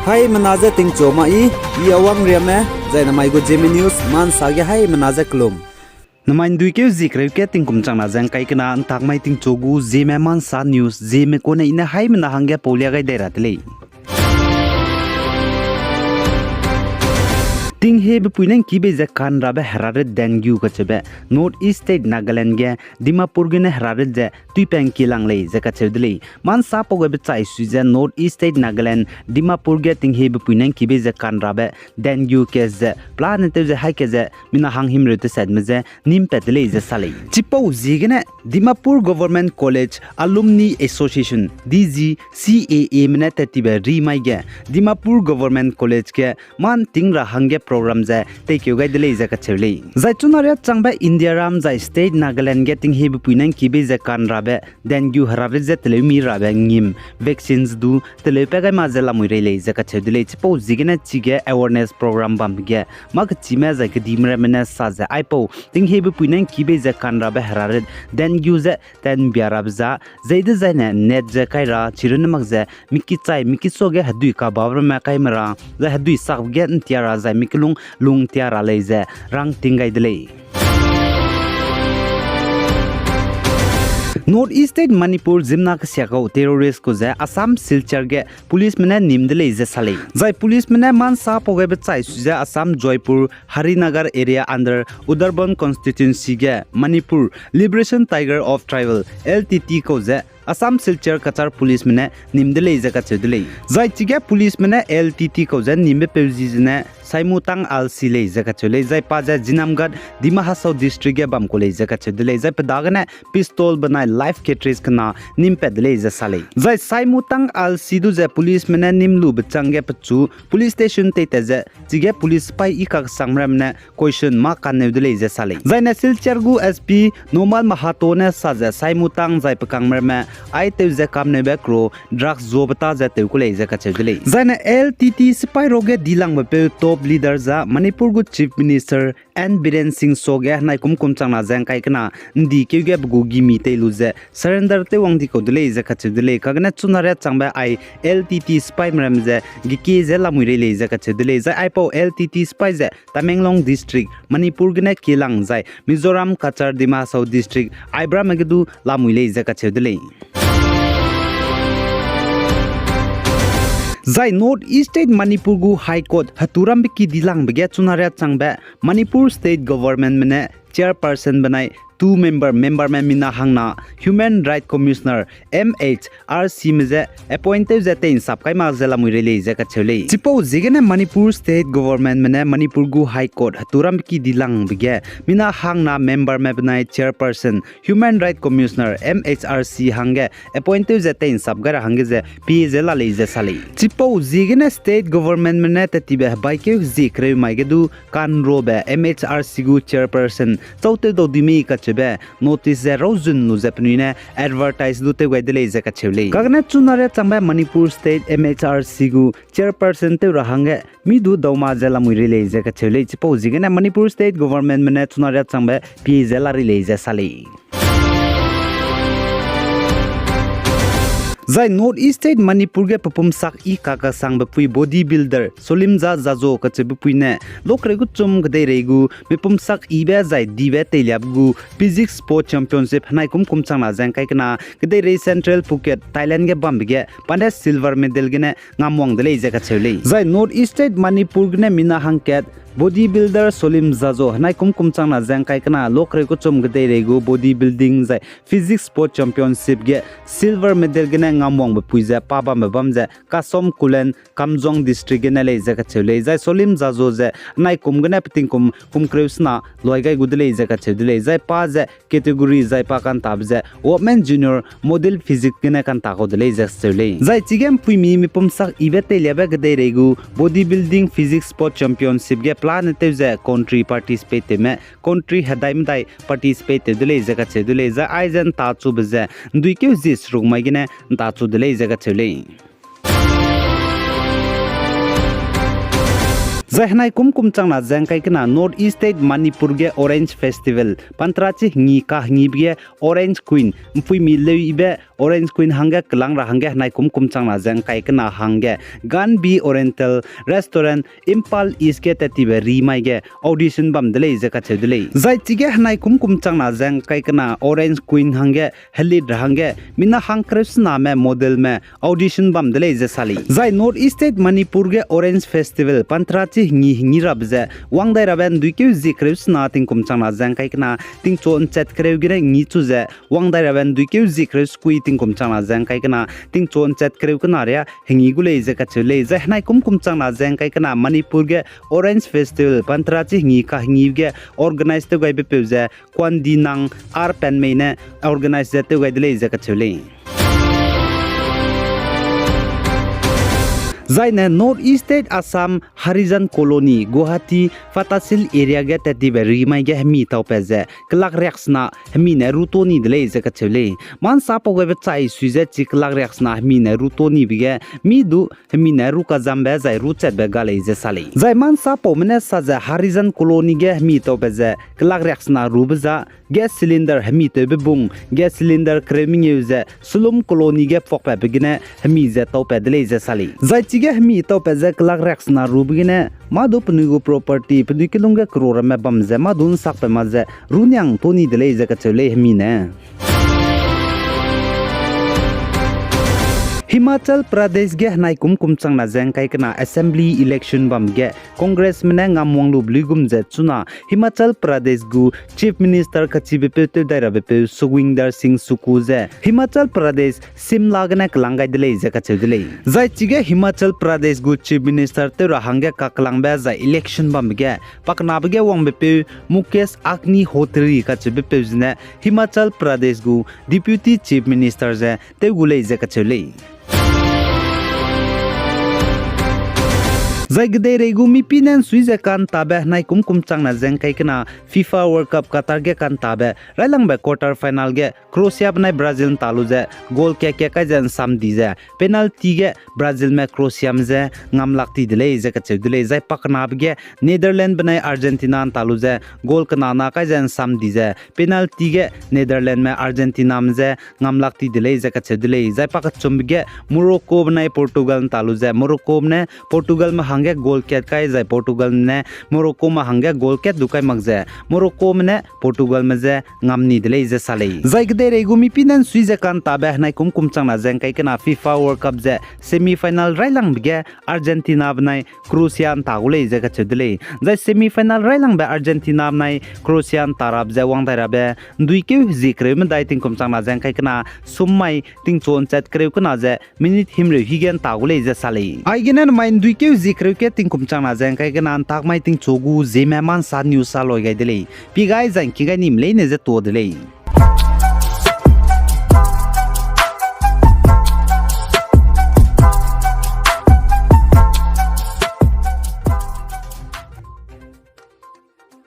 Hai menaza ting choma I awang riame zai namai go Zeme news man sage hai menaza klum. Namain dui ke zikre ke ting kum chang na jang kai kana antak mai ting chogu Zeme man sa news Zeme ko na ina hai mena hangya polia gai dai ratle. Ting he be puinen ki be kan rabe harare dengue ka chebe North East State Nagaland ge Dimapur ge ne harare je tuipeng kilang le je ka chedli man sa po be chai su je North East State Nagaland Dimapur ge ting he be puinen ki be kan rabe dengue ke je plan te je hai ke je mina hang him rete sad me je nim petle je sale chipo ji ge ne Dimapur Government College Alumni Association DGCAA mena te be ri mai ge Dimapur Government College ke man ting ra hangge program ja take you guide le ja ka chele zai chunaria changba India ram zai state Nagaland getting he puinan ki be ja kan rabe dengue harabe ja tele mi rabe ngim vaccines du tele pe ga ma jala moi le ja ka chele chipo jigena chige awareness program bam ge mag chime ja ke dimra mena sa ja aipo ting he puinan ki be ja kan rabe harare dengue ja ten biarab ja zaide ja ne net ja kai ra chirun mag ja miki chai miki soge hadui ka babra ma kai mara ja hadui sak ge ntiara ja lung tiara leize rang tingai dele North East State Manipur Zimna ka siakau terrorist ko ja Assam Silchar ge police mena nimdele je sale jai police mena man sa poge be chai suja Assam Joypur Harinagar area under Udarban constituency ge Manipur Liberation Tiger of Tribal LTT ko ja Assam Silchar Kachar police mena nimdele je ka chedele jai chige police mena LTT ko ja nimbe peuji jene Saimutang Alsile jaka chole jai paja Jinamgad Dimahasau district ge bam kole jaka chedele jai pedagana pistol banai life cartridge kana nimpedle ja sale jai Saimutang Alsidu ja police mena nimlu bchange pachu police station te te ja chige police pai ikak samramna question ma kanedle ja sale jai na Silchargu SP Normal Mahato ne saja Saimutang jai pakangmerma ai te ja kamne be kro drugs zobata ja te kole jaka chedele jai na LTT spai roge dilang be top leader za Manipur gu chief minister and Biren Singh Soge nai kum changna jang kai kana ndi kege gu gimi te luze surrender te wangdi ko dele je khachedele kagna chunare changba ai LTT spy mram je giki je lamure le je khachedele je ai po LTT spy je Tamenglong district Manipur gna kilang jai Mizoram Kachar Dimahasau district Aibra magdu lamule je khachedele Zai North East State Manipur gu High Court haturam ki dilang bege chunaria changba Manipur State Government mene chairperson banai two member mina hangna Human Right Commissioner MHRC meze appointed jate in sabkai ma zela muirele jaka chole chipo jigene Manipur State Government mene Manipur gu High Court haturam ki dilang bige mina hangna member banai chairperson Human Right Commissioner MHRC hange appointed jate in sabgar hange je P zela le je sale chipo jigene State Government mene tatibe baike jikre maigedu kan robe MHRC gu chairperson chaute do dimi ka be notice the rozun nu japnine advertise du te wedele jaka chewle kagna chunare chamba Manipur State MHRC gu chairperson te rahange midu dawma jala muirele jaka chewle chipo jigena Manipur State Government mane chunare chamba pi jala rile jasale Zai North East State Manipur ge papum sak I kaka sang bapui bodybuilder Solimza Zazo kache bapui ne lokre gu chum gdei regu bapum sak ibe zai dibe teliab gu physics sport championship hanai kum chang na jang kai kana gdei re Central Phuket Thailand ge bam ge pande silver medal ge ne ngamwang dele je ka chele Zai North East State Manipur ge ne mina hangket bodybuilder Solim Zazo hanai kum chang na jang kai kana lokre gu chum gdei regu bodybuilding zai physics sport championship ge silver medal ge ne ngamwang be puiza paba me bamje kasom kulen kamjong district ge nale jaka chele jai Solim Zazo je nai kum gna piting kum kreusna loigai gudele jaka chele jai pa je category jai pa kan tabje women junior model physics ge na kan ta ko dele jaka chele jai chigem puimi mi pum sak ibete lebe ge de regu bodybuilding physics sport championship ge plan te je country participate me country hadaim dai participate dele jaka chele jai aizen ta chu bje duike jis rugmai ge na ta chu dele jaga chele Zahnai kum changna jangkai kana North East State Manipur ge Orange Festival pantrachi ngi ka ngi be Orange Queen mpui mi leibe Orange Queen hangge klang ra hangge nai kum changna jeng kai kana hangge Gan B Oriental Restaurant Impal East ke tatibe rimai ge audition bam dele je ka chedele zai tige nai kum changna jeng kai kana Orange Queen hangge heli hangge mina hang krishna me model me audition bam dele je sali zai North East State Manipur ge Orange Festival pantrachi hingi rab je wangdai raben duike ji krishna ting kum changna jeng kai kana ting chon chat kreu gire ngi chu je wangdai raben duike ji kris kui ting kum changna jeng kai kana ting chon chat kreu kana ria hingi gule je ka chule je nai kum changna jeng kai kana Manipur ge Orange Festival pantrachi hingi ka hingi ge organize to gai be je kwan dinang ar pen meine organize to gai dele je ka chule Zaine North East State Assam Harijan Colony Guwahati Fatasil area ge tati be rimai ge hemi tawpeze klak reaksna hemi ne rutoni dele je ka chele man sa po ge chai suije chiklak reaksna hemi ne rutoni bige mi du hemi ne ru ka jambe zai ru chet be gale je sale zai man sa po mene sa je Harijan Colony ge hemi tawpeze klak reaksna rubza gas cylinder hemi te be bung gas cylinder kreming use sulum colony ge pokpa begine hemi je tawpe dele je sale zai ge hemi to peze klak rex na rubgine madu pnugo property pnukilunga crore me bamze madun sakpe maze runyang toni dele je ka chele hemi ne Himachal Pradesh ge nai kum changna jeng kai kana assembly election bam ge congress mena ngamwang lu bligum je chuna Himachal Pradesh gu chief minister kachi bepe te daira bepe Sukhwinder Singh Suku je Himachal Pradesh Simla gna klangai dele je ka chedele zai chige Himachal Pradesh gu chief minister te rahange ka klangba za election bam ge pakna bge wang bepe Mukesh Agnihotri ka che bepe jne Himachal Pradesh gu deputy chief minister je te gule je ka chele Zaigde regumi pinen suize kan tabe nai kum changna jeng kai kana FIFA World Cup Qatar ge kan tabe railang be quarter final ge Croatia bnai Brazil talu je goal ke ka jan sam di je penalty ge Brazil me Croatia me ngam lakti dile je ka chedile zai pakna ge Netherlands bnai Argentina talu je goal kana na ka jan sam di je penalty ge Netherlands me Argentina me ngam lakti dile je ka chedile zai pak chum ge Morocco bnai Portugal talu je Morocco ne Portugal me hange goal ket kai jai Portugal ne Morocco ma hange goal ket dukai magje Morocco ne Portugal me je ngamni dile je sale zai gde regumi pinan suize kan tabe nai kum changna jeng kai kana FIFA World Cup je semi final railang bige Argentina bnai Croatia tagule je ka chedile jai semi final railang be Argentina bnai Croatia tarab je wang daira be duike zikre me dai ting kum changna jeng kai kana summai ting chon chat kreu kana je minute himre higen tagule je sale ai genen main duike zikre ke ting kum changna jeng kai kana tak mai ting chogu Zeme man sa news sa loi gai dile pi gai jang ki gai nim le ne je to dile